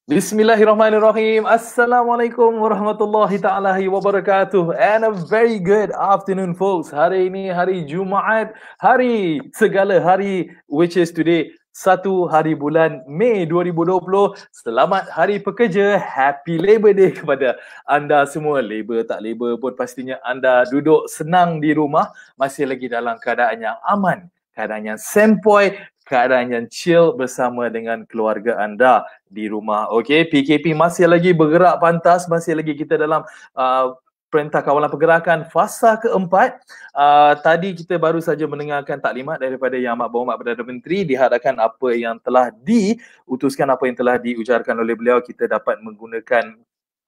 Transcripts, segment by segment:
Bismillahirrahmanirrahim. Assalamualaikum warahmatullahi ta'ala wabarakatuh. And a very good afternoon, folks. Hari ini hari Jumaat, hari segala hari, which is today, 1 hari bulan Mei 2020. Selamat Hari Pekerja. Happy Labor Day kepada anda semua. Labor tak labor pun pastinya anda duduk senang di rumah, masih lagi dalam keadaan yang aman, keadaan yang sempoi, keadaan yang chill bersama dengan keluarga anda di rumah. Okey, PKP masih lagi bergerak pantas, masih lagi kita dalam Perintah Kawalan Pergerakan fasa keempat. Tadi kita baru saja mendengarkan taklimat daripada Yang Amat Berhormat Perdana Menteri dihadapkan apa yang telah diutuskan, apa yang telah diujarkan oleh beliau. Kita dapat menggunakan,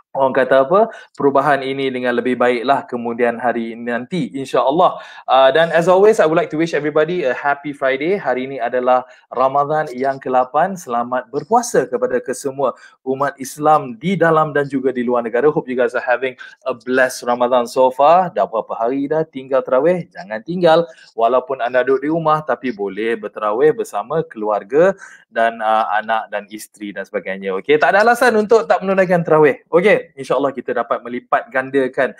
orang kata apa, perubahan ini dengan lebih baiklah kemudian hari nanti, insya-Allah. Dan as always, I would like to wish everybody a happy Friday. Hari ini adalah Ramadan yang ke-8. Selamat berpuasa kepada kesemua umat Islam di dalam dan juga di luar negara. Hope you guys are having a blessed Ramadan so far. Dah berapa hari dah tinggal tarawih? Jangan tinggal. Walaupun anda duduk di rumah, tapi boleh bertarawih bersama keluarga dan anak dan isteri dan sebagainya. Okey, tak ada alasan untuk tak menunaikan tarawih. Okey, insya-Allah kita dapat melipat gandakan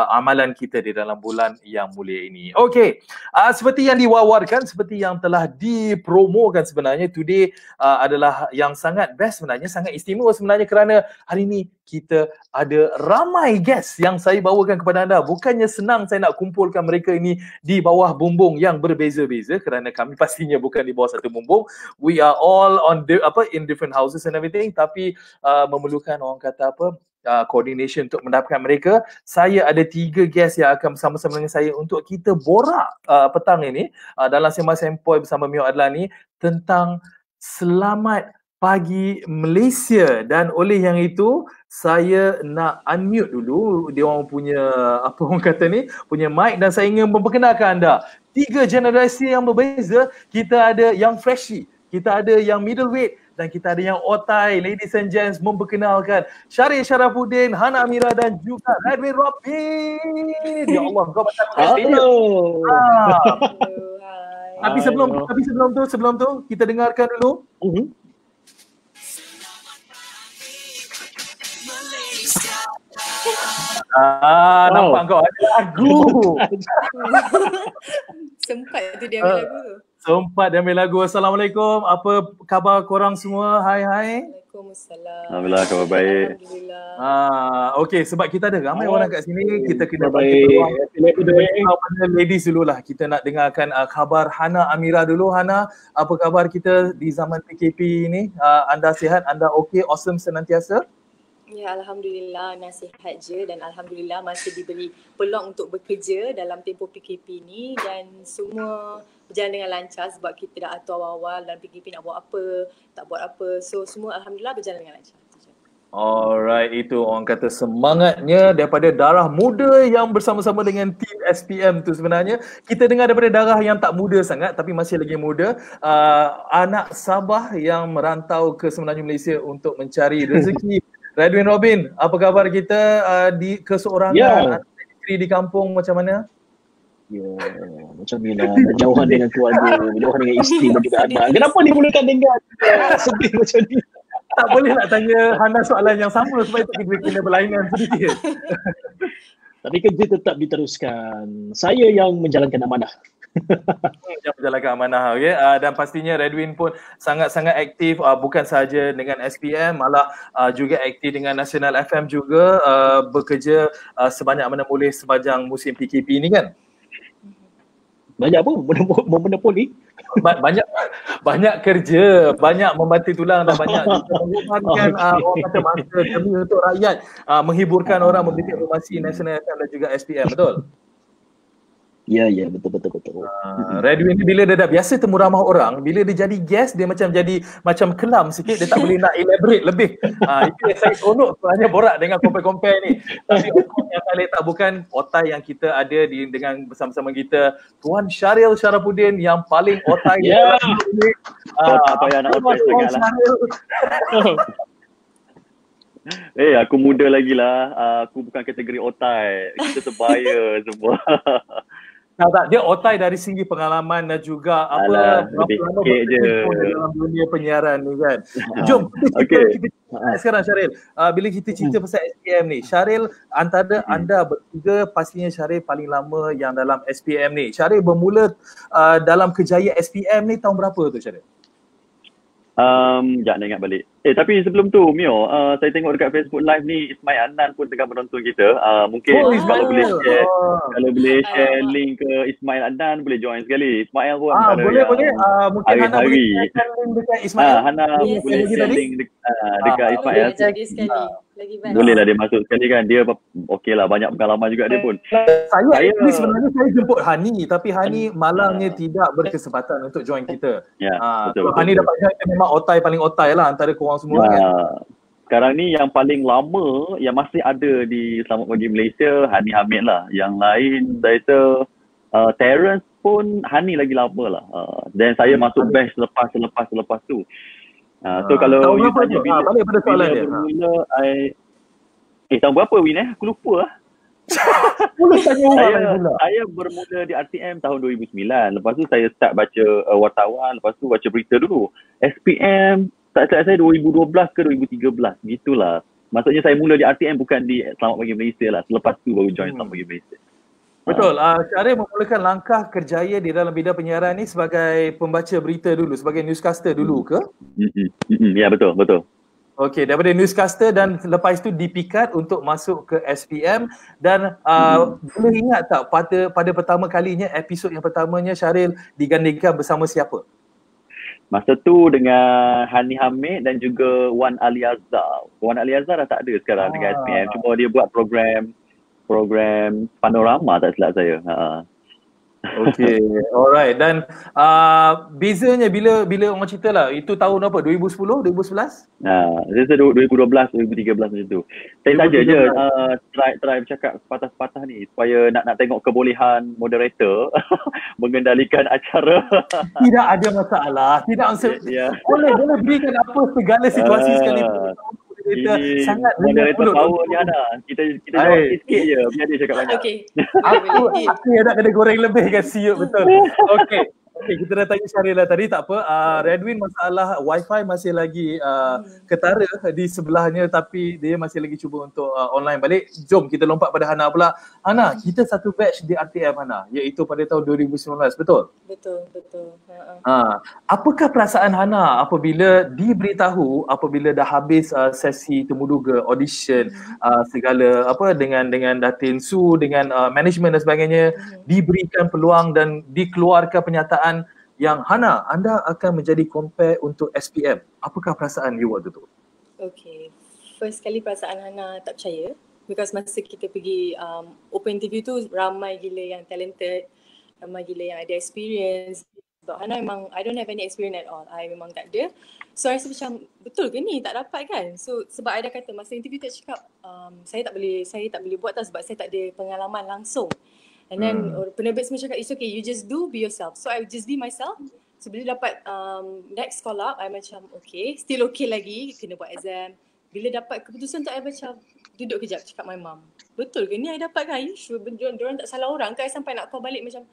amalan kita di dalam bulan yang mulia ini. Okey, seperti yang diwawarkan, seperti yang telah dipromokan sebenarnya, today adalah yang sangat best sebenarnya, sangat istimewa sebenarnya, kerana hari ini kita ada ramai guest yang saya bawakan kepada anda. Bukannya senang saya nak kumpulkan mereka ini di bawah bumbung yang berbeza-beza, kerana kami pastinya bukan di bawah satu bumbung. We are all in different houses and everything, tapi memerlukan, orang kata apa, coordination untuk mendapatkan mereka. Saya ada 3 guest yang akan bersama-sama dengan saya untuk kita borak petang ini dalam sembang-sempoi bersama Mio Adlani tentang Selamat Pagi Malaysia. Dan oleh yang itu, saya nak unmute dulu dia orang punya, apa orang kata ni, punya mic, dan saya ingin memperkenalkan anda 3 generasi yang berbeza. Kita ada yang freshie, kita ada yang middleweight, dan kita ada yang otai. Ladies and gents, memperkenalkan Syaril Syarafuddin, Hana Amira dan juga Radwin Robin. Ya Allah, kau macam Hello. Tapi sebelum tu kita dengarkan dulu. Nampak kau ada lagu. Sempat tu dia ambil lagu tu. Sempat dia ambil lagu. Assalamualaikum. Apa khabar korang semua? Hai. Waalaikumsalam. Alhamdulillah, khabar baik. Alhamdulillah. Okey, sebab kita ada ramai orang kat sini, kita kena baik. ladies dululah. Kita nak dengarkan khabar Hana Amira dulu. Hana, apa khabar kita di zaman PKP ini? Anda sihat? Anda okey? Awesome senantiasa? Ya, Alhamdulillah nasihat je, dan Alhamdulillah masih diberi peluang untuk bekerja dalam tempoh PKP ni, dan semua berjalan dengan lancar sebab kita dah atur awal-awal dalam PKP nak buat apa, tak buat apa. So semua Alhamdulillah berjalan dengan lancar. Alright, itu orang kata semangatnya daripada darah muda yang bersama-sama dengan tim SPM tu. Sebenarnya kita dengar daripada darah yang tak muda sangat tapi masih lagi muda, anak Sabah yang merantau ke semenanjung Malaysia untuk mencari rezeki. Radwin Robin, apa khabar kita di keseorangan, isteri di kampung macam mana? Ya, macam ni lah. Jauhan dengan keluarga, jauhan dengan isteri dan juga anak. Kenapa dimulakan dengan sedih macam ni? Tak boleh nak tanya Hana soalan yang sama sebab itu kita kena berlainan sedikit. Tapi kerja tetap diteruskan. Saya yang menjalankan amanah. Yang menjalankan amanah, okay? Dan pastinya Radwin pun sangat-sangat aktif, bukan sahaja dengan SPM, malah juga aktif dengan Nasional FM juga, bekerja sebanyak mana boleh sepanjang musim PKP ni kan? Banyak apa? Monopoli? Banyak kerja, banyak membanting tulang dan banyak mengorbankan orang kata masa demi untuk rakyat, menghiburkan orang, memberi informasi Nasional FM dan juga SPM, betul? Ya, betul. Radwin ni bila dia dah biasa temu ramah orang, bila dia jadi guest, dia macam kelam sikit, dia tak boleh nak elaborate lebih. Itu yang saya seronok hanya borak dengan compare ni. Tapi yang paling tak bukan otai yang kita ada dengan bersama-sama kita, Tuan Syaril Syarafuddin yang paling otai. Tak payah nak otai sangat lah. Aku muda lagi lah. Aku bukan kategori otai. Kita sebaya semua. Tak, dia otai dari segi pengalaman dan juga Alah, berapa lebih lama sikit je. berkecimpung dalam dunia penyiaran ni kan. Jom kita Okey. cerita sekarang Syaril. Bila kita cerita pasal SPM ni, Syaril antara anda bertiga pastinya Syaril paling lama yang dalam SPM ni. Syaril bermula dalam kejayaan SPM ni tahun berapa tu Syaril? Sekejap nak ingat balik. Tapi sebelum tu Mio, saya tengok dekat Facebook Live ni Ismail Adnan pun tengah menonton kita. Mungkin kalau boleh share link ke Ismail Adnan, boleh join sekali. Ismail pun boleh. Mungkin Hana boleh hari-hari share link dekat Ismail. Hana boleh share link dekat Ismail. Jadi sekali. Lagi best. Boleh lah dia masuk sekali kan. Dia okey lah, banyak pengalaman juga dia pun. Saya sebenarnya saya jemput Hani, tapi Hani malangnya tidak berkesempatan untuk join kita. Ya, betul. Hani dapat join, memang otai paling otai lah antara korang semua kan. Sekarang ni yang paling lama yang masih ada di Selamat Pagi Malaysia, Hani Hamid lah. Yang lain saya rasa Terence pun Hani lagi lama lah. Dan saya masuk batch selepas tu. So kalau you tanya balik pada soalan dia. Bermula tahun berapa Win Aku lupa lah. Saya bermula di RTM tahun 2009. Lepas tu saya start baca wartawan, lepas tu baca berita dulu. SPM tak silap saya 2012 ke 2013 gitulah. Maksudnya saya mula di RTM bukan di Selamat Pagi Malaysia lah. Selepas tu baru join Selamat Pagi Malaysia. Betul. Syaril memulakan langkah kerjaya di dalam bidang penyiaran ni sebagai pembaca berita dulu, sebagai newscaster dulu ke? Ya, betul. Okey, daripada newscaster dan lepas itu dipikat untuk masuk ke SPM dan boleh ingat tak pada pertama kalinya, episod yang pertamanya Syaril digandingkan bersama siapa? Masa tu dengan Hani Hamid dan juga Wan Ali Azhar. Wan Ali Azhar dah tak ada sekarang dengan SPM. Cuma dia buat program panorama tak silap saya. Okay, alright. Dan bezanya bila orang cerita lah, itu tahun apa? 2010, 2011? Saya rasa 2012, 2013 macam tu. Saya saja je try bercakap sepatah-sepatah ni supaya nak tengok kebolehan moderator mengendalikan acara. Tidak ada masalah. Boleh berikan apa segala situasi sekalipun. Ini sangat moderator power ni Ana. Kita jawab sikit je biar dia cakap banyak. Okey. Aku yang nak kena goreng lebih kan siup betul. Okey, kita dah tanya Syaril lah tadi, tak apa. Redwin masalah wifi masih lagi ketara di sebelahnya, tapi dia masih lagi cuba untuk online balik. Jom kita lompat pada Hana pula. Hana, kita satu batch di RTM Hana, iaitu pada tahun 2019, betul? Betul. Apakah perasaan Hana apabila diberitahu apabila dah habis sesi temuduga, audition, segala dengan Datin Su, dengan management dan sebagainya, diberikan peluang dan dikeluarkan penyataan yang Hana, anda akan menjadi compare untuk SPM. Apakah perasaan you waktu tu? Okay, first kali perasaan Hana tak percaya, because masa kita pergi open interview tu ramai gila yang talented, ramai gila yang ada experience. Sebab Hana memang, I don't have any experience at all. I memang tak ada. So I rasa macam, betul ke ni? Tak dapat kan? So sebab I dah kata masa interview tak cakap, saya tak boleh buat tau sebab saya tak ada pengalaman langsung. And then penerbit semua cakap, it's okay, you just be yourself. So I just be myself. So bila dapat next call up, I macam okay, still okay lagi, kena buat exam. Bila dapat keputusan tu, I macam duduk kejap cakap my mum, betul ke ni I dapat kan? Are you sure? Diorang tak salah orang ke? I sampai nak call balik macam,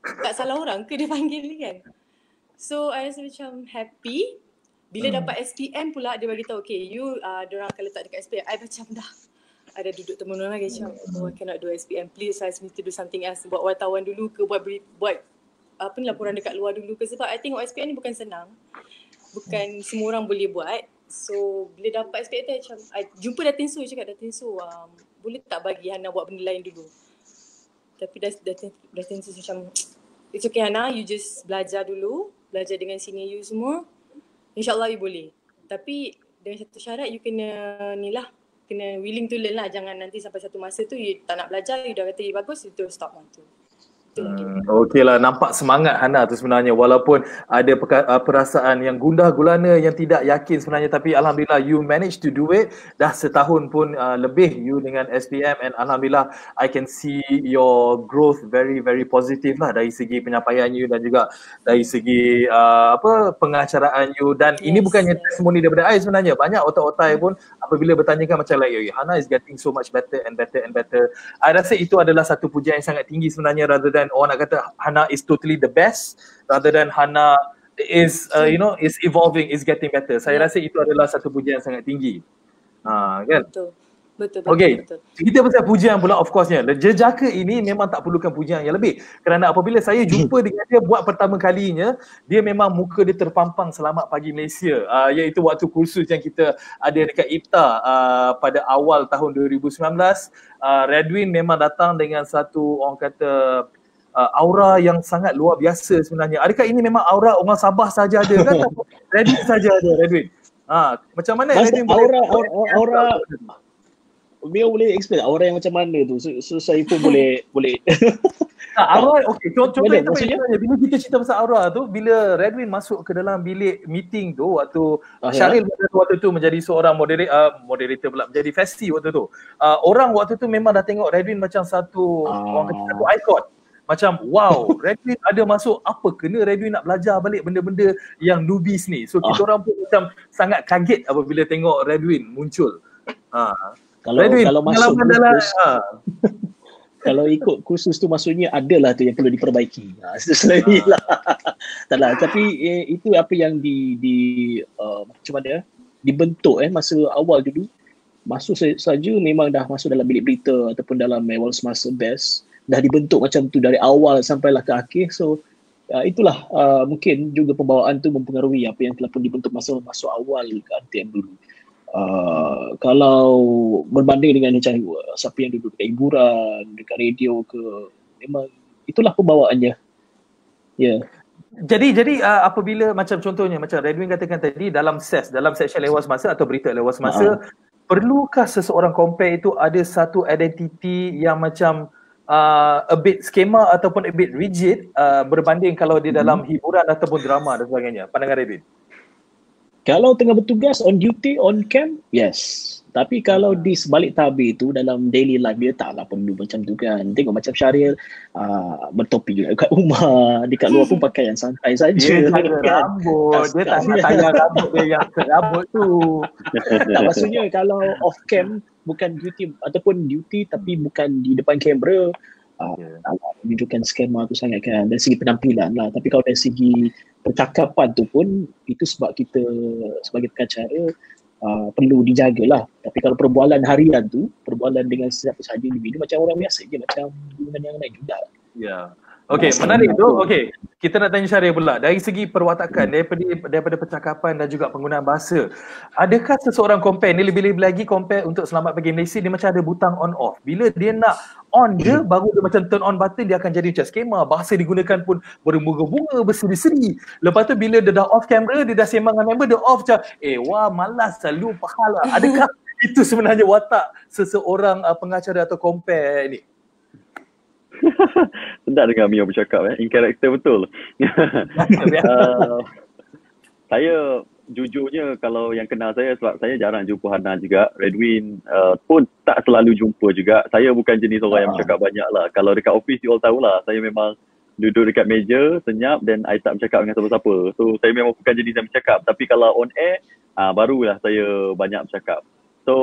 tak salah orang ke dia panggil ni kan? So I rasa macam happy. Bila dapat SPM pula, dia bagi tahu okay, you diorang akan letak dekat SPM. I macam dah ada duduk temen-temen lagi macam, I cannot do SPM, please I need to do something else. Buat wartawan dulu ke, buat apa ni, laporan dekat luar dulu ke. Sebab I tengok SPM ni bukan senang, bukan semua orang boleh buat. So bila dapat SPM tu macam, I jumpa Datin Su, cakap Datin Su, boleh tak bagi Hana buat benda lain dulu. Tapi Datin Su macam, it's okay Hana, you just belajar dulu, belajar dengan senior you semua, InsyaAllah you boleh. Tapi dengan satu syarat, you kena willing to learn lah. Jangan nanti sampai satu masa tu you tak nak belajar, you dah kata you bagus, you terus stop tu. Okey lah, nampak semangat Hana tu sebenarnya, walaupun ada perasaan yang gundah gulana, yang tidak yakin sebenarnya, tapi Alhamdulillah you manage to do it. Dah setahun pun lebih you dengan SPM, and Alhamdulillah I can see your growth very very positive lah dari segi penyampaian you dan juga dari segi pengacaraan you. Dan ini bukannya testimoni daripada I sebenarnya, banyak otak-otak pun apabila bertanyakan macam like, Hana is getting so much better and better and better. I rasa itu adalah satu pujian yang sangat tinggi sebenarnya, rather than orang nak kata Hana is totally the best, rather than Hana is is evolving, is getting better. Saya rasa itu adalah satu pujian yang sangat tinggi. Kan? Betul. Okay, kita pasal pujian pula, of course-nya. Jejaka ini memang tak perlukan pujian yang lebih. Kerana apabila saya jumpa dengan dia buat pertama kalinya, dia memang muka dia terpampang selamat pagi Malaysia. Iaitu waktu kursus yang kita ada dekat IPTA pada awal tahun 2019. Redwin memang datang dengan satu, orang kata, aura yang sangat luar biasa sebenarnya. Adakah ini memang aura orang Sabah saja ada kan? Redwin saja ada, Redwin. Macam mana Redwin aura Mio boleh explain aura yang macam mana tu? So saya pun boleh aura, okey. Contoh yang maksudnya? bila kita cerita pasal aura tu, bila Redwin masuk ke dalam bilik meeting tu, waktu Syaril waktu tu menjadi seorang moderator pula, menjadi festi waktu tu. Orang waktu tu memang dah tengok Redwin macam satu orang kata satu icon. Macam wow, Redwin ada masuk, apa kena Redwin nak belajar balik benda-benda yang newbies ni. So kita orang pun macam sangat kaget apabila tengok Redwin muncul. Kalau masuk kursus, kalau ikut kursus tu maksudnya adalah tu yang perlu diperbaiki. Selain lah. Taklah, tapi itu apa yang macam mana dibentuk masa awal dulu. Masuk saja memang dah masuk dalam bilik berita ataupun dalam World Semasa Best, dah dibentuk macam tu dari awal sampailah ke akhir. So itulah mungkin juga pembawaan tu mempengaruhi apa yang telah pun dibentuk masa masuk awal ke RTM dulu. Kalau berbanding dengan macam siapa yang duduk dekat hiburan, dekat radio ke, memang itulah pembawaannya. Ya. Jadi apabila macam contohnya macam Redwin katakan tadi, dalam section lewat semasa atau berita lewat semasa, perlukah seseorang compare itu ada satu identiti yang macam a bit skema ataupun a bit rigid berbanding kalau di dalam hiburan ataupun drama dan sebagainya? Pandangan Redwin. Kalau tengah bertugas, on duty, on cam, yes. Tapi kalau di sebalik tabir tu, dalam daily life dia taklah perlu macam tu kan. Tengok macam Syaril bertopi juga kat rumah, dekat luar pun pakai yang santai saja. Dia jaga rambut, dia tak nak tayar rambut dia yang rambut tu. Tak, maksudnya kalau off cam, bukan duty ataupun duty tapi bukan di depan kamera, menunjukkan skema tu sangat kan, dari segi penampilan lah. Tapi kalau dari segi percakapan tu pun, itu sebab kita sebagai pengacara perlu dijagalah. Tapi kalau perbualan harian tu, perbualan dengan siapa sahaja individu macam orang biasa je, macam dengan yang lain juga. Ya. Okey, menarik tu. Okey, kita nak tanya Syaril pula. Dari segi perwatakan, daripada percakapan dan juga penggunaan bahasa, adakah seseorang compare, ni lebih-lebih lagi compare untuk Selamat Pagi Malaysia, dia macam ada butang on off. Bila dia nak on dia, baru dia macam turn on button, dia akan jadi macam skema. Bahasa digunakan pun berbunga-bunga, berseri-seri. Lepas tu bila dia dah off camera, dia dah sembang dengan member, dia off macam, wah malas selalu pahala. Adakah itu sebenarnya watak seseorang pengacara atau compare ni? Sedap dengar Mio bercakap in character betul. Saya jujurnya kalau yang kenal saya, sebab saya jarang jumpa Hana juga, Redwin pun tak selalu jumpa juga. Saya bukan jenis orang yang bercakap banyak lah. Kalau dekat office you all tahulah, saya memang duduk dekat meja, senyap dan I tak bercakap dengan siapa-siapa. So saya memang bukan jenis yang bercakap. Tapi kalau on air, barulah saya banyak bercakap. So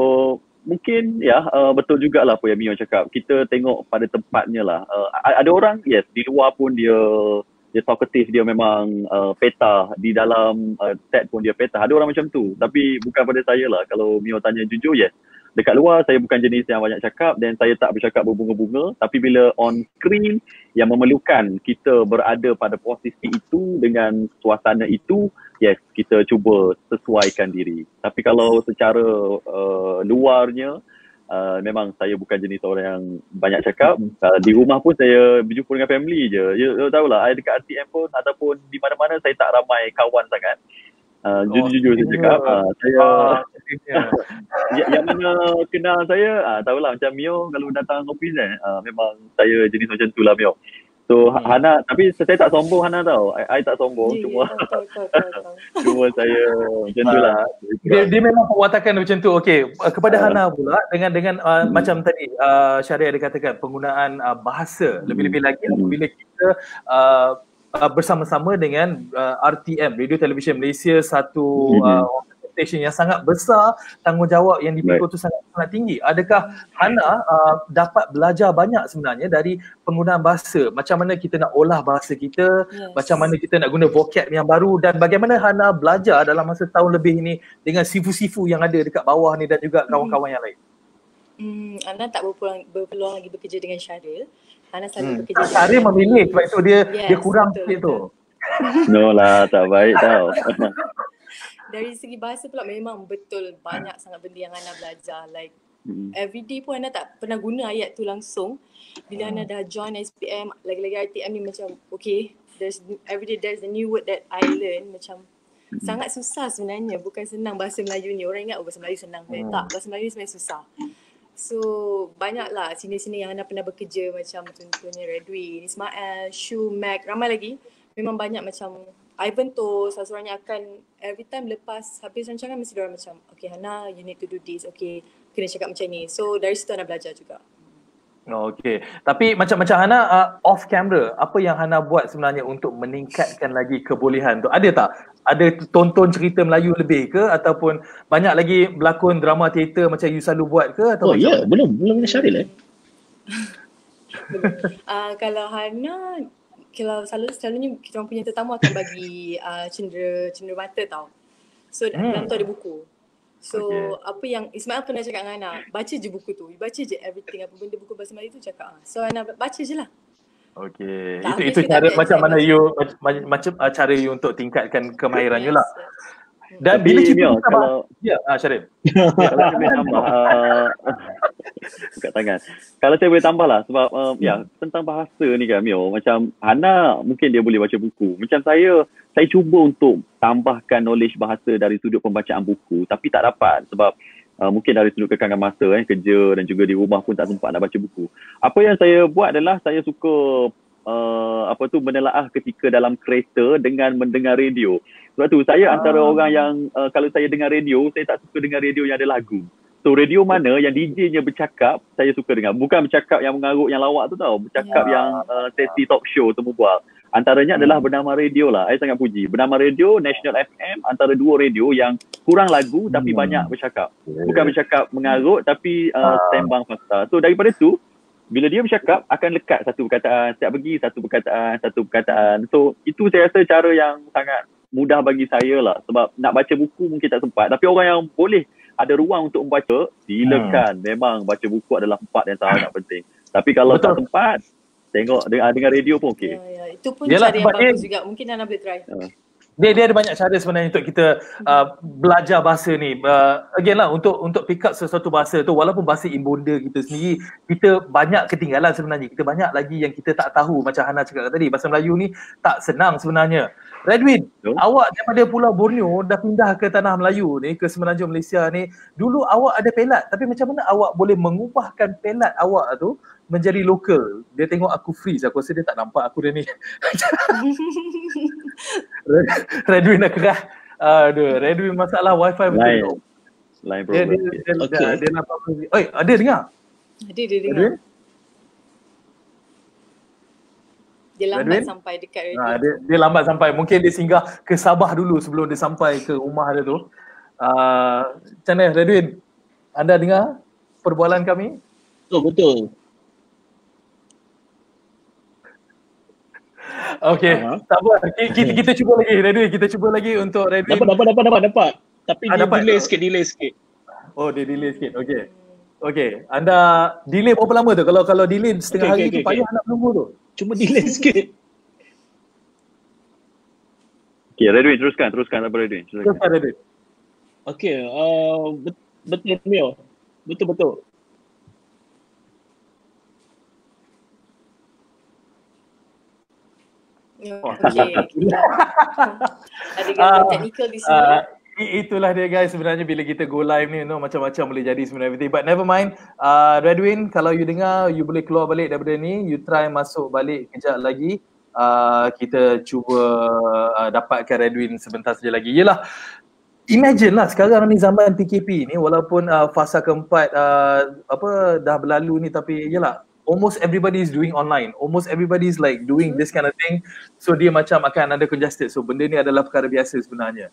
mungkin betul jugalah apa yang Mio cakap. Kita tengok pada tempatnya lah. Ada orang yes di luar pun dia talkative, dia memang peta, di dalam set pun dia peta. Ada orang macam tu. Tapi bukan pada saya lah. Kalau Mio tanya jujur, yes, dekat luar saya bukan jenis yang banyak cakap dan saya tak bercakap berbunga-bunga. Tapi bila on screen yang memerlukan kita berada pada posisi itu dengan suasana itu, yes, kita cuba sesuaikan diri. Tapi kalau secara luarnya, memang saya bukan jenis orang yang banyak cakap. Di rumah pun saya berjumpa dengan family je. You tahulah, saya dekat RTM pun ataupun di mana-mana saya tak ramai kawan sangat. Jujur-jujur saya cakap, saya yang mana kenal saya, tahulah macam Mio kalau datang office memang saya jenis macam tu lah Mio. So Hana, tapi saya tak sombong Hana tau. I tak sombong, cuma cuma saya macam tu lah. Dia memang perwatakan macam tu. Okey, kepada Hana pula dengan macam tadi Syaril ada katakan penggunaan bahasa, lebih-lebih lagi apabila kita bersama-sama dengan RTM, Radio Television Malaysia, satu expectation yang sangat besar, tanggungjawab yang dipikul tu sangat tinggi. Adakah Hana dapat belajar banyak sebenarnya dari penggunaan bahasa? Macam mana kita nak olah bahasa kita, macam mana kita nak guna vocab yang baru, dan bagaimana Hana belajar dalam masa tahun lebih ni dengan sifu-sifu yang ada dekat bawah ni dan juga kawan-kawan yang lain? Hana tak berpeluang lagi bekerja dengan Syaril. Hana selalu bekerja dengan Syaril memilih sebab itu dia kurang sikit tu. No lah, tak baik tau. Dari segi bahasa pula memang betul banyak sangat benda yang Hana belajar. Like everyday pun Hana tak pernah guna ayat tu langsung. Bila Hana dah join SPM, lagi-lagi RTM ni macam okay, everyday there's a new word that I learn. Macam sangat susah sebenarnya, bukan senang bahasa Melayu ni. Orang ingat bahasa Melayu senang. Tak, bahasa Melayu sebenarnya susah. So banyaklah sini-sini yang Hana pernah bekerja, macam contohnya Redwin, Ismail, Shu, Mac, ramai lagi. Memang banyak macam Ivan tu salah seorang yang akan every time lepas habis rancangan mesti diorang macam okay Hana, you need to do this, okay kena cakap macam ni. So dari situ Hana belajar juga. Okay, tapi macam Hana off camera, apa yang Hana buat sebenarnya untuk meningkatkan lagi kebolehan tu? Ada tak? Ada tonton cerita Melayu lebih ke, ataupun banyak lagi berlakon drama teater macam you selalu buat ke? Atau belum Syaril Kalau Hana, kalau selalunya kita orang punya tetamu akan bagi cendera mata tau. So dalam tu ada buku. So apa yang Ismail pernah cakap dengan Hana, baca je buku tu. Baca je everything, apa benda buku bahasa Melayu tu cakap. So Hana baca je lah. Okay, itu cara macam mana you macam cara you untuk tingkatkan kemahiran you lah. Dan bila cerita kalau Syaril. Kalau saya boleh tambah kat tangan. Kalau saya boleh tambah lah sebab tentang bahasa ni kan Mio, macam Hana mungkin dia boleh baca buku. Macam saya cuba untuk tambahkan knowledge bahasa dari sudut pembacaan buku, tapi tak dapat sebab mungkin dari sudut kekangan masa kerja dan juga di rumah pun tak sempat nak baca buku. Apa yang saya buat adalah saya suka menelaah ketika dalam kereta dengan mendengar radio. Sebab tu saya antara orang yang kalau saya dengar radio, saya tak suka dengar radio yang ada lagu. So radio mana yang DJ-nya bercakap, saya suka dengar. Bukan bercakap yang mengarut, yang lawak tu tau. Bercakap yang sesi talk show tu buat. Antaranya adalah Bernama Radio lah. Saya sangat puji. Bernama Radio, National FM, antara dua radio yang kurang lagu tapi banyak bercakap. Bukan bercakap mengarut tapi sembang fakta. So daripada tu, bila dia bercakap akan lekat satu perkataan, setiap pergi satu perkataan. So itu saya rasa cara yang sangat mudah bagi saya lah. Sebab nak baca buku mungkin tak sempat. Tapi orang yang boleh ada ruang untuk membaca, silakan. Memang baca buku adalah part yang sangat penting. Tapi kalau tak sempat, tengok dengar radio pun okey. Ya. Itu pun cara yang bagus juga. Mungkin Hana boleh try. Dia ada banyak cara sebenarnya untuk kita belajar bahasa ni. Again lah, untuk pick up sesuatu bahasa tu, walaupun bahasa ibunda kita sendiri, kita banyak ketinggalan sebenarnya. Kita banyak lagi yang kita tak tahu. Macam Hana cakap tadi, bahasa Melayu ni tak senang sebenarnya. Redwin, awak daripada Pulau Borneo dah pindah ke tanah Melayu ni, ke Semenanjung Malaysia ni. Dulu awak ada pelat, tapi macam mana awak boleh mengubahkan pelat awak tu menjadi lokal? Dia tengok aku freeze, aku rasa dia tak nampak aku dah ni. Redwin dah kerah. Aduh, Redwin masalah wifi betul. Line problem. Dia nampak. Oi, ada dengar? Dia dengar. Dia lambat Redwin? sampai dekat radio. Dia lambat sampai. Mungkin dia singgah ke Sabah dulu sebelum dia sampai ke rumah dia tu. Macam mana Redwin? Anda dengar perbualan kami? Betul. Okay, tak apa. Kita cuba lagi Redwin. Kita cuba lagi untuk Redwin. Dapat. Tapi dia delay sikit. Oh, dia delay sikit. Okay. Anda delay berapa lama tu? Kalau delay setengah hari tu payah nak menunggu tu. Cuma delay sikit. Okay, Redwin teruskan apa Redwin? Teruskan Redwin. Okay, betul Mio. Betul. Okay. Ada gangguan teknikal di sini. Itulah dia guys, sebenarnya bila kita go live ni macam-macam boleh jadi sebenarnya. But never mind, Redwin, kalau you dengar, you boleh keluar balik daripada ni, you try masuk balik kejap lagi. Kita cuba dapatkan Redwin sebentar saja lagi. Yelah, imagine lah sekarang ni zaman PKP ni, walaupun fasa keempat dah berlalu ni, tapi yelah, almost everybody is doing online. Almost everybody is like doing this kind of thing. So dia macam akan ada congested. So benda ni adalah perkara biasa sebenarnya.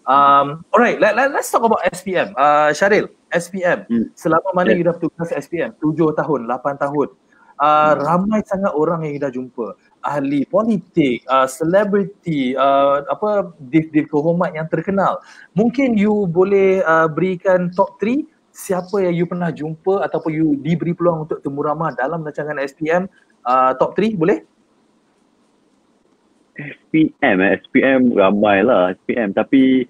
Alright, let's talk about SPM. Syaril, SPM. Selama mana you dah bertugas SPM? 7 tahun, 8 tahun. Ramai sangat orang yang you dah jumpa. Ahli politik, selebriti, div kehormat yang terkenal. Mungkin you boleh berikan top 3 siapa yang you pernah jumpa ataupun you diberi peluang untuk temu ramah dalam rancangan SPM. Top 3 boleh? SPM ramai lah SPM, tapi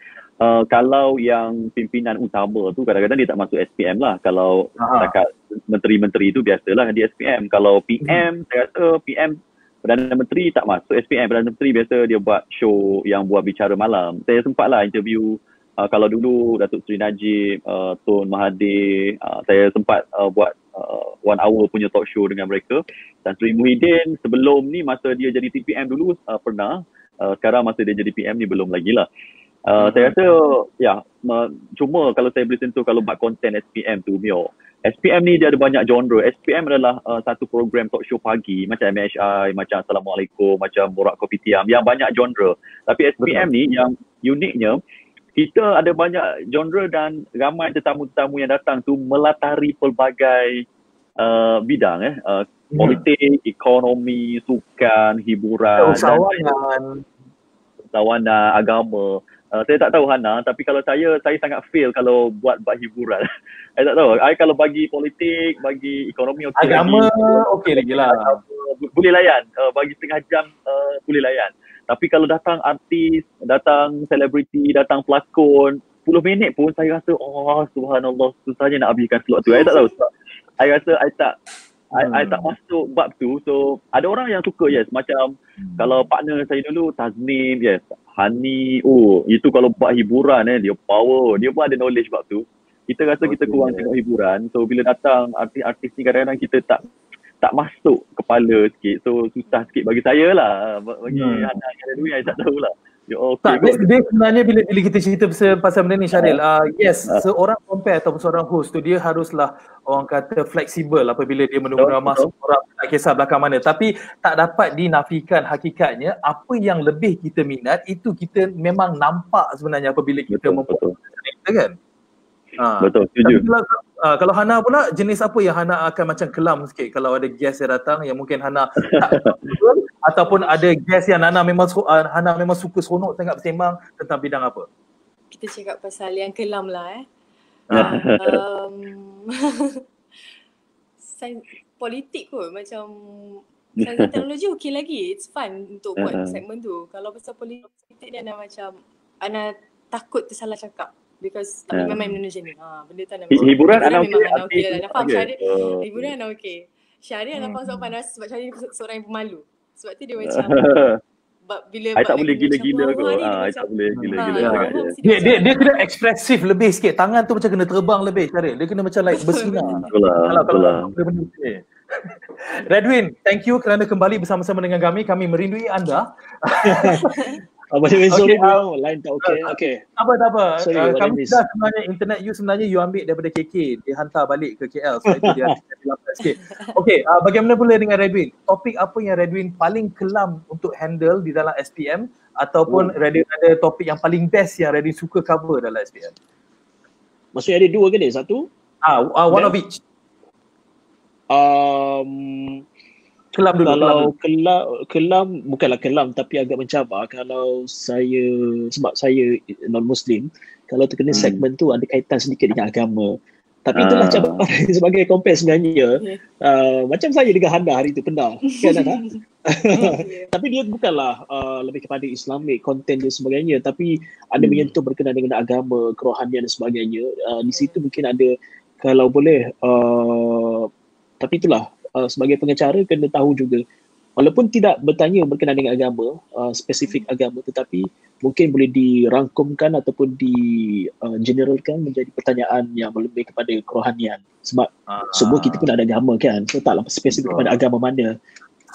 kalau yang pimpinan utama tu kadang-kadang dia tak masuk SPM lah. Kalau dekat menteri-menteri tu biasalah di SPM. Kalau PM, saya rasa PM Perdana Menteri tak masuk SPM. Perdana Menteri biasa dia buat show yang buat bicara malam. Saya sempat lah interview kalau dulu Datuk Seri Najib, Tun Mahathir, saya sempat buat 1 hour punya talk show dengan mereka. Tan Sri Muhyiddin sebelum ni masa dia jadi TPM dulu pernah, sekarang masa dia jadi PM ni belum lagi lah. Saya rasa cuma kalau saya boleh sentuh kalau buat konten SPM tu Mio. SPM ni dia ada banyak genre. SPM adalah satu program talk show pagi macam MHI, macam Assalamualaikum, macam Borak Kopi Tiam yang banyak genre. Tapi SPM ni yang uniknya kita ada banyak genre dan ramai tetamu-tetamu yang datang tu melatari pelbagai bidang politik, ekonomi, sukan, hiburan, tawanan, agama. Saya tak tahu Hana, tapi kalau saya sangat fail kalau buat hiburan. Saya tak tahu. I kalau bagi politik, bagi ekonomi okey lagi. Agama okey lagi lah. Boleh layan. Bagi setengah jam boleh layan. Tapi kalau datang artis, datang selebriti, datang pelakon, 10 minit pun saya rasa subhanallah susahnya nak habiskan slot tu. Saya tak tahu sebab I rasa I tak masuk bab tu. So ada orang yang suka macam kalau partner saya dulu Taznim, Hani, itu kalau buat hiburan dia power, dia pun ada knowledge bab tu. Kita rasa kita kurang tengok hiburan. So bila datang artis-artis ni kadang-kadang kita tak masuk kepala sikit. So susah sikit bagi saya lah. Bagi Hana yang ada duit, saya tak tahulah. Dia sebenarnya bila kita cerita pasal benda ni Syaril, seorang compare ataupun seorang host tu dia haruslah orang kata fleksibel apabila dia menunggu ramah seorang, tak kisah belakang mana, tapi tak dapat dinafikan hakikatnya apa yang lebih kita minat itu kita memang nampak sebenarnya apabila kita membuat kita kan. Betul, setuju. Kalau Hana pula, jenis apa yang Hana akan macam kelam sikit kalau ada guest yang datang yang mungkin Hana tak betul, ataupun ada guest yang Hana memang suka seronok sangat bersembang tentang bidang apa? Kita cakap pasal yang kelam lah sains politik kot, macam sains teknologi okey lagi. It's fun untuk buat segmen tu. Kalau pasal politik dia macam Ana takut tersalah cakap. Because memang Indonesia ni benda tu hiburan Ana okey lah. Dah faham Syahrir. Hiburan Ana okey. Syahrir Ana faham soalan panas sebab Syahrir seorang yang pemalu. Sebab tu dia macam bila I tak boleh gila-gila kot. I tak boleh gila-gila sangat. Dia kena ekspresif lebih sikit. Tangan tu macam kena terbang lebih Syahrir. Dia kena macam like bersinar. Kalau benda ni. Redwin, thank you kerana kembali bersama-sama dengan kami. Kami merindui anda. Boleh sorry bro, line tak okey. Tak apa. Kami dah sebenarnya internet you sebenarnya you ambil daripada KK, dia hantar balik ke KL sebab itu dia lambat sikit. Okey, bagaimana pula dengan Redwin? Topik apa yang Redwin paling kelam untuk handle di dalam SPM ataupun Redwin ada topik yang paling best yang Redwin suka cover dalam SPM? Maksudnya ada 2 ke dia? 1? One of each. Kelam dulu. Kalau kelam bukanlah kelam tapi agak mencabar kalau saya, sebab saya non-Muslim, kalau terkena segmen tu ada kaitan sedikit dengan agama. Tapi itulah cabaran sebagai compare sebenarnya. Macam saya dengan Hana hari tu pernah kan Hana? Tapi dia bukanlah lebih kepada Islamic content dan sebagainya, tapi ada menyentuh berkenaan dengan agama, kerohanian dan sebagainya. Di situ mungkin ada, kalau boleh tapi itulah sebagai pengacara kena tahu juga, walaupun tidak bertanya berkenaan dengan agama, spesifik agama, tetapi mungkin boleh dirangkumkan ataupun generalkan menjadi pertanyaan yang lebih kepada kerohanian, sebab semua kita pun ada agama kan, so taklah spesifik kepada agama mana.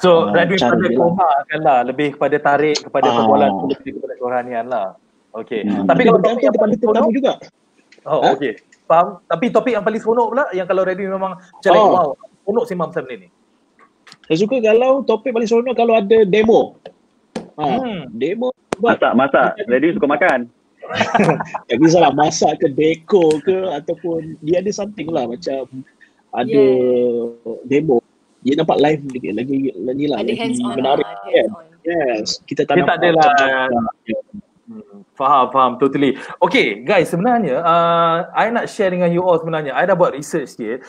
So Redwin pada Koma lah, lebih kepada tarik kepada perbualan lebih kepada kerohanian lah. Okey. Tapi kalau topik yang paling seronok juga. Okey. Faham? Tapi topik yang paling seronok pula yang kalau Redwin memang macam wow, seronok sembang pasal benda ni. Saya suka kalau topik paling seronok kalau ada demo. Demo masak. Redwin suka makan. Tak kisahlah masak ke dekor ke ataupun dia ada something lah macam ada demo. Dia nampak live lagi lah, ada lagi hands on menarik lah, kan. hands on. Yes, kita tak Dia tak nampak adalah faham totally. Okay guys, sebenarnya I nak share dengan you all sebenarnya. I dah buat research sikit.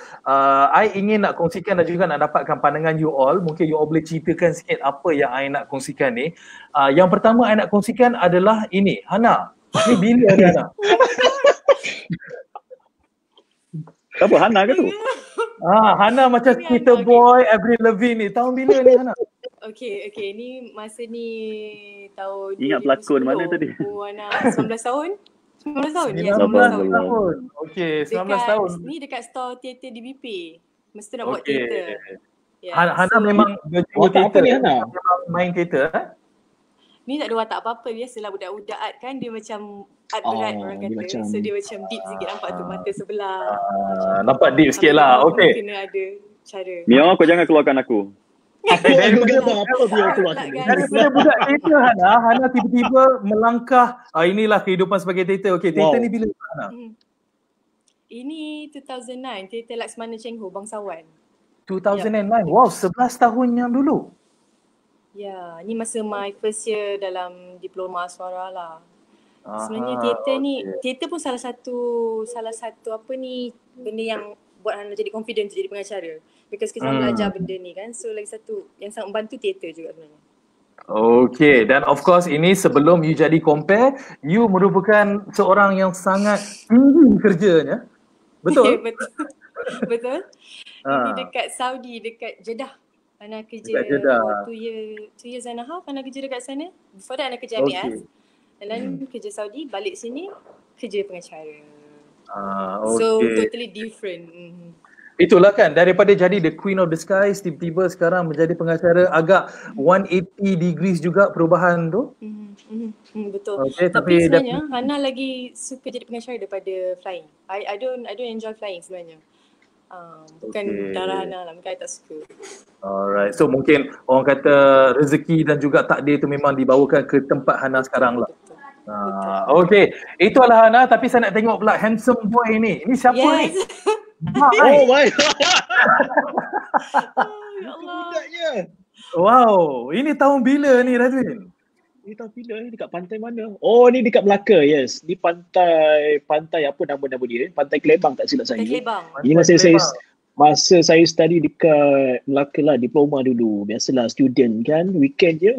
I ingin nak kongsikan dan juga nak dapatkan pandangan you all. Mungkin you all boleh ceritakan sikit apa yang I nak kongsikan ni. Yang pertama I nak kongsikan adalah ini, Hana. Ni bila ni Hana? Siapa, Hana ke tu? Hana macam Twitter boy, Avril Lavigne ni. Tahun bila ni Hana? Okay, ni masa ni tahun Ingat pelakon mana tadi? Hana 19 tahun? 19 tahun? Ya, 19 19 tahun. tahun. Okay, 19 tahun. Ni dekat store teater DBP. Mesti nak buat teater. Hana memang berjiwa apa ni Hana? Memang main teater Ni tak ada watak apa-apa. Biasalah budak-budak art kan. Dia macam art berat orang kata. Macam... So dia macam deep sikit, nampak tu mata sebelah. Nampak deep sikit lah. Okay. Kena ada cara. Mio, kau jangan keluarkan aku. Daripada budak teater Hana tiba-tiba melangkah. Inilah kehidupan sebagai teater. Okay, teater ni bila Hana? Ini 2009, teater Laksmana Cheng Ho, Bangsawan. 2009. Wow, 11 tahun yang dulu. Ya, ni masa my first year dalam diploma suara lah. Sebenarnya teater ni, teater pun salah satu apa ni, benda yang buat Hana jadi confident untuk jadi pengacara. Because kita belajar benda ni kan. So lagi satu yang sangat membantu teater juga sebenarnya. Okay, dan of course ini sebelum you jadi compare, you merupakan seorang yang sangat tinggi kerjanya. Betul? Betul. Ini dekat Saudi, dekat Jeddah. Ana kerja 2 years and a half. Ana kerja dekat sana. Before that Ana kerja MAS. And then kerja Saudi, balik sini kerja pengacara. So totally different. Itulah kan, daripada jadi the queen of the skies, tiba-tiba sekarang menjadi pengacara, agak 180 degrees juga perubahan tu. Betul. Tapi sebenarnya Hana lagi suka jadi pengacara daripada flying. I don't enjoy flying sebenarnya. Bukan darah Hana lah, mungkin I tak suka. Alright, so mungkin orang kata rezeki dan juga takdir tu memang dibawakan ke tempat Hana sekarang lah. Okay, itu adalah Hana. Tapi saya nak tengok pula handsome boy ni. Ini siapa ni? Oh my god. Ya Allah. Wow, ini tahun bila ni Razin? Ini tahun bila ni, dekat pantai mana? Oh, ni dekat Melaka, yes. Ni pantai apa nama dia? Pantai Kelebang tak silap saya. Ini masa saya study dekat Melaka lah, diploma dulu. Biasalah student kan, weekend je.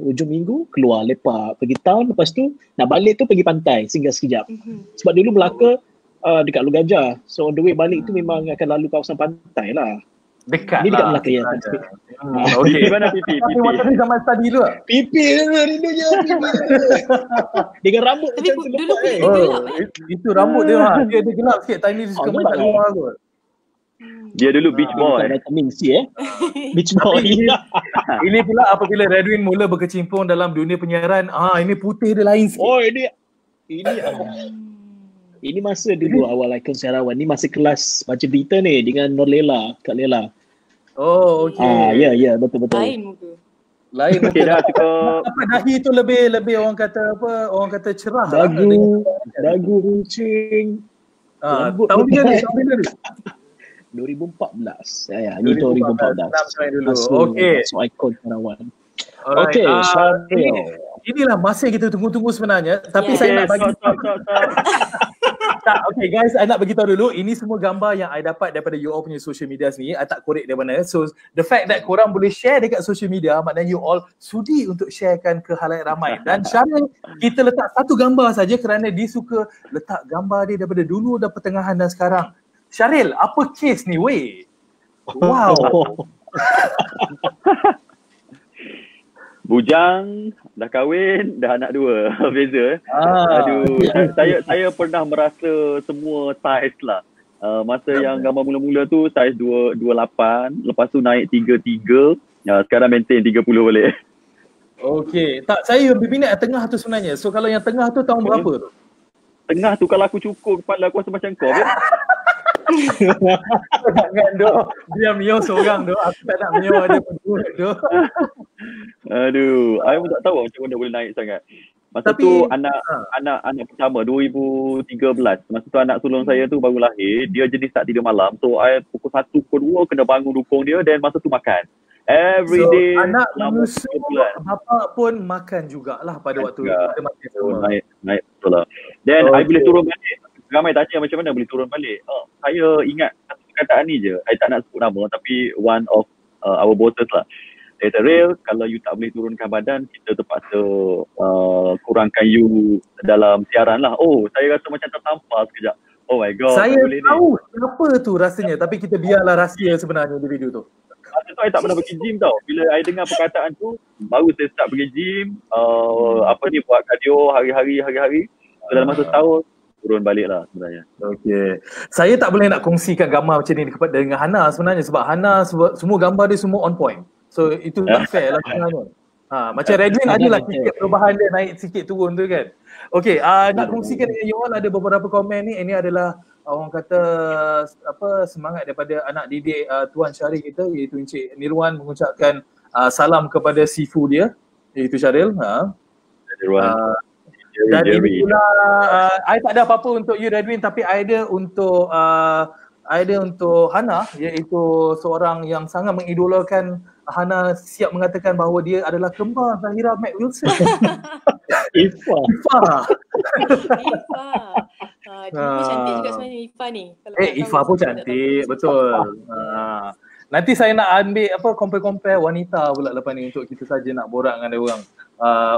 Hujung minggu keluar lepak, pergi town, lepas tu nak balik tu pergi pantai, singgah sekejap. Sebab dulu Melaka dekat Lu Gajah. So on the way balik tu memang akan lalu kawasan pantai lah. Dekat ni dekat lah. Melaka ya. Okey, mana pipi? Tapi masa ni zaman study dulu lah. Pipi rindu je pipi. Dengan rambut macam tu dulu lepas itu rambut dia lah. Dia gelap sikit. Time ni dia suka main kat luar kot. Dia dulu beach boy. Vitamin C beach boy. Ini pula apabila Radwin mula berkecimpung dalam dunia penyiaran, ini putih dia lain sikit. Oh ini masa dulu awal Ikon Sarawak. Ni masa kelas baca berita ni dengan Nur Lela, Kak Lela. Oh, okey. Ya, betul-betul. Lain muka. Lain Okey dah cukup. apa dahi tu lebih orang kata apa? Orang kata cerah. Dagu runcing. Tahun bila ni? 2014. Ya, ini 2014. Okey. So Ikon Sarawak. Okey, Syaril. Inilah masa yang kita tunggu-tunggu sebenarnya. Tapi saya nak bagi okay guys, I nak beritahu dulu, ini semua gambar yang I dapat daripada you all punya social media ni. I tak korek dari mana. So the fact that korang boleh share dekat social media, maknanya you all sudi untuk sharekan ke halayak ramai. Dan Syaril, kita letak satu gambar saja kerana dia suka letak gambar dia daripada dulu dan pertengahan dan sekarang. Syaril, apa kes ni weh? Wow. Bujang, dah kahwin, dah anak 2. Beza. Aduh, saya pernah merasa semua saiz lah. Masa yang gambar mula-mula tu saiz 28, lepas tu naik 33, sekarang maintain 30 balik. Okey, tak, saya berminat tengah tu sebenarnya. So kalau yang tengah tu tahun berapa tu? Tengah tu kalau aku cukur kepala aku rasa macam kau. Jangan doh, dia Mio seorang doh. Aku tak nak Mio ada berdua doh. Aduh, I pun tak tahu macam mana boleh naik sangat. Masa tu anak pertama 2013. Masa tu anak sulung saya tu baru lahir. Dia jenis tak tidur malam. So I pukul 1, pukul 2 kena bangun dukung dia dan masa tu makan. Every day. Anak menyusu bapa pun makan jugalah pada waktu pada masa sama. Naik betul lah. Then I boleh turun balik. Ramai tanya macam mana boleh turun balik. Saya ingat satu perkataan ni je. I tak nak sebut nama tapi one of our bosses lah. Dia kata, Real, kalau you tak boleh turunkan badan, kita terpaksa kurangkan you dalam siaran lah. Oh, saya rasa macam tertampar sekejap. Oh my god. Saya tahu kenapa tu rasanya, tapi kita biarlah rahsia sebenarnya di video tu. Masa tu I tak pernah pergi gym tau. Bila I dengar perkataan tu, baru saya start pergi gym, buat cardio hari-hari. Dalam masa setahun, turun balik lah sebenarnya. Okay. Saya tak boleh nak kongsikan gambar macam ni dengan Hana sebenarnya sebab Hana semua gambar dia semua on point. So itu tak fair lah sebenarnya. Macam Redwin adalah sikit perubahan dia naik sikit turun tu kan. Okay, nak kongsikan dengan you all ada beberapa komen ni. Ini adalah orang kata semangat daripada anak didik Tuan Syaril kita iaitu Encik Nirwan mengucapkan salam kepada sifu dia iaitu Syaril. Dan ini pula I tak ada apa-apa untuk you Redwin tapi I ada untuk Hana iaitu seorang yang sangat mengidolakan. Hana siap mengatakan bahawa dia adalah kembar Zahira Mac Wilson. Ifa. Dia pun cantik juga sebenarnya Ifa ni. Ifa pun cantik, betul. Nanti saya nak ambil compare wanita pula lepas ni untuk kita saja nak borak dengan dia orang.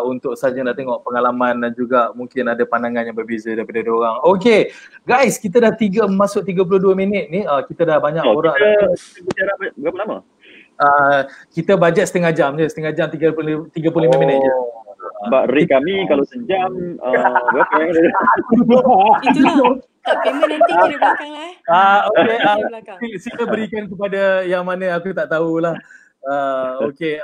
Untuk saja nak tengok pengalaman dan juga mungkin ada pandangan yang berbeza daripada dia orang. Okay, guys, kita dah masuk 32 minit ni. Kita dah banyak borak. Kita bicara berapa lama? Kita bajet setengah jam 35 minit je. Sebab rate kami kalau sejam berapa yang ada? Itulah. Tak payment nanti kira belakang lah Okay, sila berikan kepada yang mana aku tak tahulah. Okay,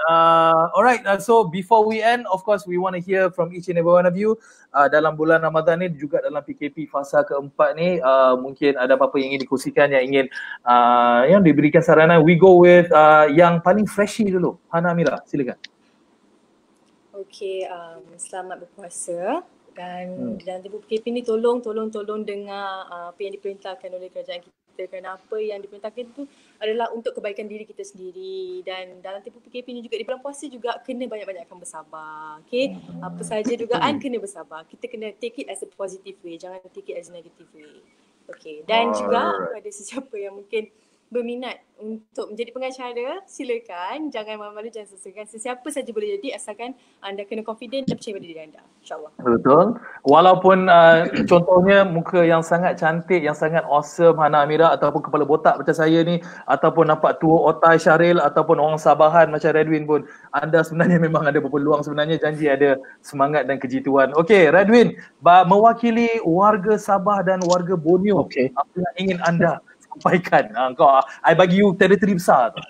alright, so before we end, of course we want to hear from each and every one of you. Dalam bulan Ramadan ni juga dalam PKP fasa keempat ni, mungkin ada apa-apa yang ingin dikongsikan, yang ingin yang diberikan saranan. We go with yang paling freshy dulu, Hana Amira, silakan. Okay, selamat berpuasa. Dan dalam tempoh PKP ni tolong dengar apa yang diperintahkan oleh kerajaan kita, kerana apa yang diperintahkan itu adalah untuk kebaikan diri kita sendiri. Dan dalam tempoh PKP ni juga di bulan puasa juga kena banyak-banyakkan bersabar. Okay, apa sahaja dugaan kena bersabar. Kita kena take it as a positive way, jangan take it as a negative way. Okay, dan juga pada sesiapa yang mungkin berminat untuk menjadi pengacara, silakan, jangan malu-malu, jangan sesegan. Sesiapa saja boleh jadi asalkan anda kena confident dan percaya pada diri anda, insyaAllah. Betul. Walaupun contohnya muka yang sangat cantik, yang sangat awesome Hana Amira, ataupun kepala botak macam saya ni, ataupun nampak tua otai Syaril, ataupun orang Sabahan macam Redwin pun, anda sebenarnya memang ada berpeluang sebenarnya, janji ada semangat dan kejituan. Okey, Redwin, mewakili warga Sabah dan warga Borneo, apa yang ingin anda sampaikan? I bagi you teritori besar tu.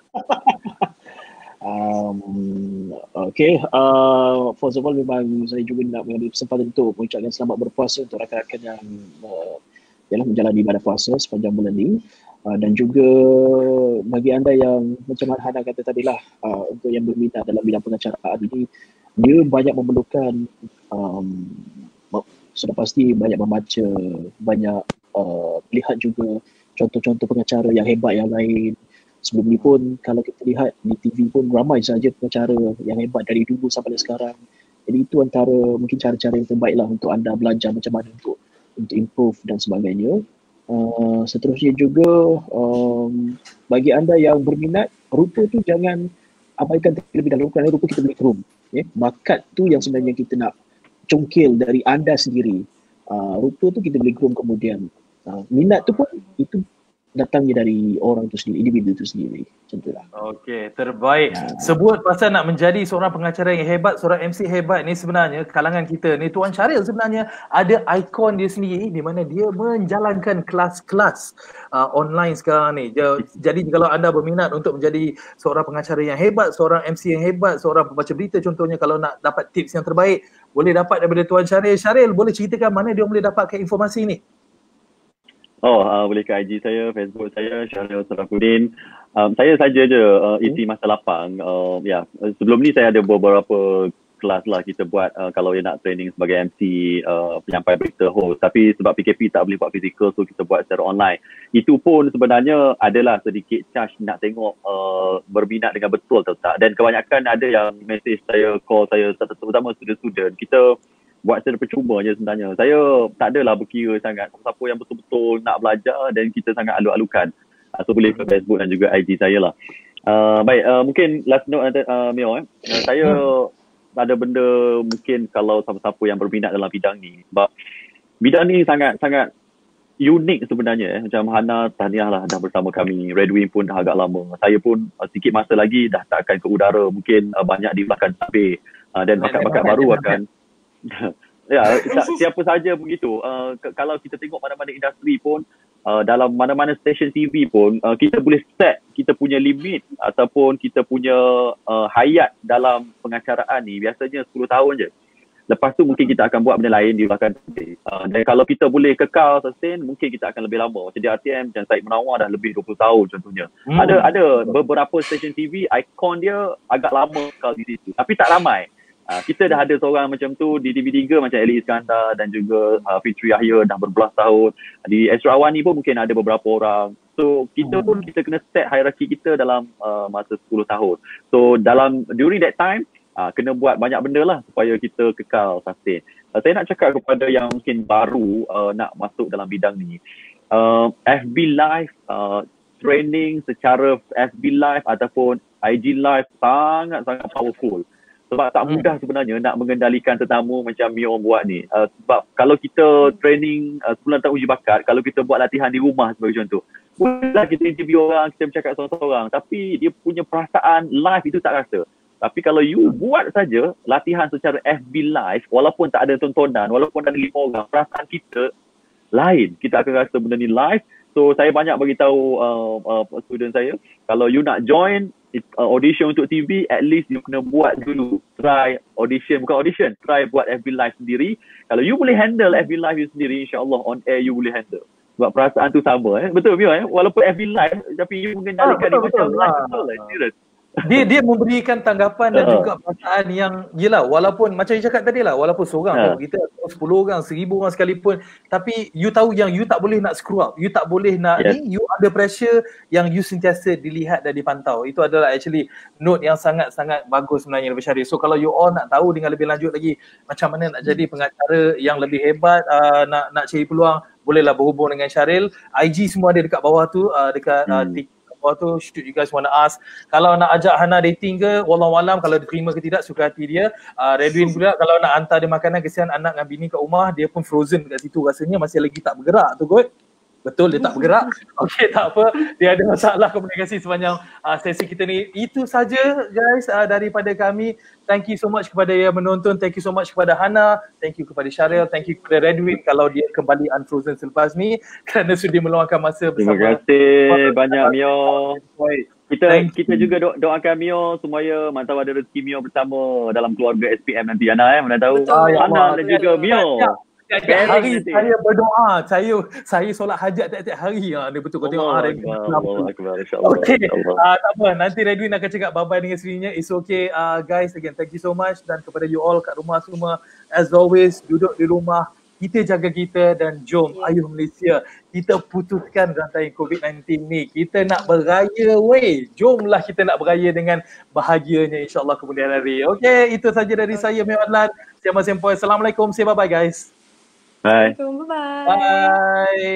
First of all, memang saya juga nak mengambil kesempatan untuk mengucapkan selamat berpuasa untuk rakan-rakan yang menjalani ibadah puasa sepanjang bulan ini. Dan juga bagi anda yang macam Hana kata tadilah, untuk yang berminat dalam bidang pengacaraan ini, dia banyak memerlukan sudah pasti banyak membaca, banyak lihat juga contoh-contoh pengacara yang hebat yang lain. Sebelum ni pun kalau kita lihat di TV pun ramai saja pengacara yang hebat dari dulu sampai sekarang. Jadi itu antara mungkin cara-cara yang terbaik lah untuk anda belajar macam mana untuk improve dan sebagainya. Seterusnya juga bagi anda yang berminat, rupa tu jangan abaikan terlebih dahulu kerana rupa kita boleh kerum. Bakat tu yang sebenarnya kita nak congkil dari anda sendiri. Rupa tu kita boleh kerum kemudian. Minat tu pun itu datangnya dari orang tu sendiri, individu tu sendiri. Macam tu lah. Okey, terbaik. Sebut pasal nak menjadi seorang pengacara yang hebat, seorang MC hebat ni sebenarnya kalangan kita ni, Tuan Syaril sebenarnya ada ikon dia sendiri di mana dia menjalankan kelas-kelas online sekarang ni. Jadi kalau anda berminat untuk menjadi seorang pengacara yang hebat, seorang MC yang hebat, seorang pembaca berita contohnya, kalau nak dapat tips yang terbaik, boleh dapat daripada Tuan Syaril. Syaril, boleh ceritakan mana dia boleh dapatkan informasi ni? Boleh ke IG saya, Facebook saya, Syaril Sarafuddin. Saya saja je isi masa lapang. Sebelum ni saya ada beberapa kelas lah kita buat kalau yang nak training sebagai MC, penyampai berita, host. Tapi sebab PKP tak boleh buat physical, so kita buat secara online. Itu pun sebenarnya adalah sedikit charge nak tengok berminat dengan betul atau tak. Dan kebanyakan ada yang message saya, call saya, terutama student-student. Kita buat secara percuma je sebenarnya. Saya tak adalah berkira sangat siapa yang betul-betul nak belajar dan kita sangat aluk-alukan. So boleh ke Facebook dan juga IG saya lah. Baik, mungkin last note Mio, saya ada benda mungkin kalau siapa-siapa yang berminat dalam bidang ni, sebab bidang ni sangat unik sebenarnya. Macam Hana, tahniah lah dah bersama kami. Redwin pun dah agak lama. Saya pun sikit masa lagi dah tak akan ke udara. Mungkin banyak di belakang tabir dan bakat-bakat baru akan ya, siapa saja begitu. Kalau kita tengok mana-mana industri pun, dalam mana-mana stesen TV pun, kita boleh set kita punya limit ataupun kita punya hayat dalam pengacaraan ni biasanya 10 tahun je. Lepas tu mungkin kita akan buat benda lain di belakang. Dan kalau kita boleh kekal sustain, mungkin kita akan lebih lama. Macam di RTM, macam Syed Menawar dah lebih 20 tahun contohnya. Ada beberapa stesen TV, ikon dia agak lama kekal di situ. Tapi tak ramai. Kita dah ada seorang macam tu di TV3 macam Ali Iskandar dan juga Fitri Yahya dah berbelas tahun. Di Astro Awani pun mungkin ada beberapa orang. So kita pun kita kena set hierarki kita dalam masa 10 tahun. So during that time, kena buat banyak benda lah supaya kita kekal sustain. Saya nak cakap kepada yang mungkin baru nak masuk dalam bidang ni. FB Live, training secara FB Live ataupun IG Live sangat-sangat powerful. Sebab tak mudah sebenarnya nak mengendalikan tetamu macam Mio buat ni. Sebab kalau kita training 10 tahun uji bakat, kalau kita buat latihan di rumah sebagai contoh, bolehlah kita interview orang, kita bercakap seorang-seorang, tapi dia punya perasaan live itu tak rasa. Tapi kalau you buat saja latihan secara FB Live, walaupun tak ada tontonan, walaupun ada 5 orang, perasaan kita lain. Kita akan rasa benda ni live. So saya banyak bagi tahu student saya, kalau you nak join audition untuk TV, at least you kena buat dulu. Try audition, bukan audition, try buat FB Live sendiri. Kalau you boleh handle FB Live you sendiri, insyaAllah on air you boleh handle. Sebab perasaan tu sama. Betul Mio, walaupun FB Live, tapi you mengendalikan dia macam live. Betul lah, serius. Dia memberikan tanggapan dan juga perasaan yang yelah, walaupun macam you cakap tadi lah, walaupun seorang kita 10 orang, 1000 orang sekalipun, tapi you tahu yang you tak boleh nak screw up, you tak boleh nak ni, you ada pressure yang you sentiasa dilihat dan dipantau. Itu adalah actually note yang sangat-sangat bagus sebenarnya Lebih Syaril. So kalau you all nak tahu dengan lebih lanjut lagi macam mana nak jadi pengacara yang lebih hebat, nak cari peluang, bolehlah berhubung dengan Syaril. IG semua ada dekat bawah tu, dekat TikTok bawah tu, should you guys wanna ask. Kalau nak ajak Hana dating ke, wallahualam, kalau diterima ke tidak, suka hati dia. Redwin pula kalau nak hantar dia makanan, kesian anak dengan bini kat rumah, dia pun frozen kat situ, rasanya masih lagi tak bergerak tu kot. Betul, dia tak bergerak. Okey, tak apa. Dia ada masalah komunikasi sepanjang sesi kita ni. Itu saja guys daripada kami. Thank you so much kepada yang menonton. Thank you so much kepada Hana. Thank you kepada Syaril. Thank you kepada Redwin kalau dia kembali unfrozen selepas ni kerana sudah meluangkan masa bersama. Terima kasih banyak Mio. Kita juga doakan Mio supaya mantap ada rezeki Mio bersama dalam keluarga SPM nanti. Ana mana tahu. Hana dan juga Mio. Tiap hari saya berdoa, saya solat hajat tiap-tiap hari. Dia betul kau tengok Okey, tak apa, nanti Redwin akan cakap bye-bye dengan serinya. It's okay guys, again thank you so much. Dan kepada you all kat rumah semua, as always, duduk di rumah, kita jaga kita dan jom ayuh Malaysia, kita putuskan rantai COVID-19 ni. Kita nak beraya weh, jomlah kita nak beraya dengan bahagianya insyaAllah kemudian hari. Okey, itu saja dari saya Mio Adlan. Saya Mas Sempoi. Assalamualaikum, say bye-bye guys. Bye. Bye. Bye.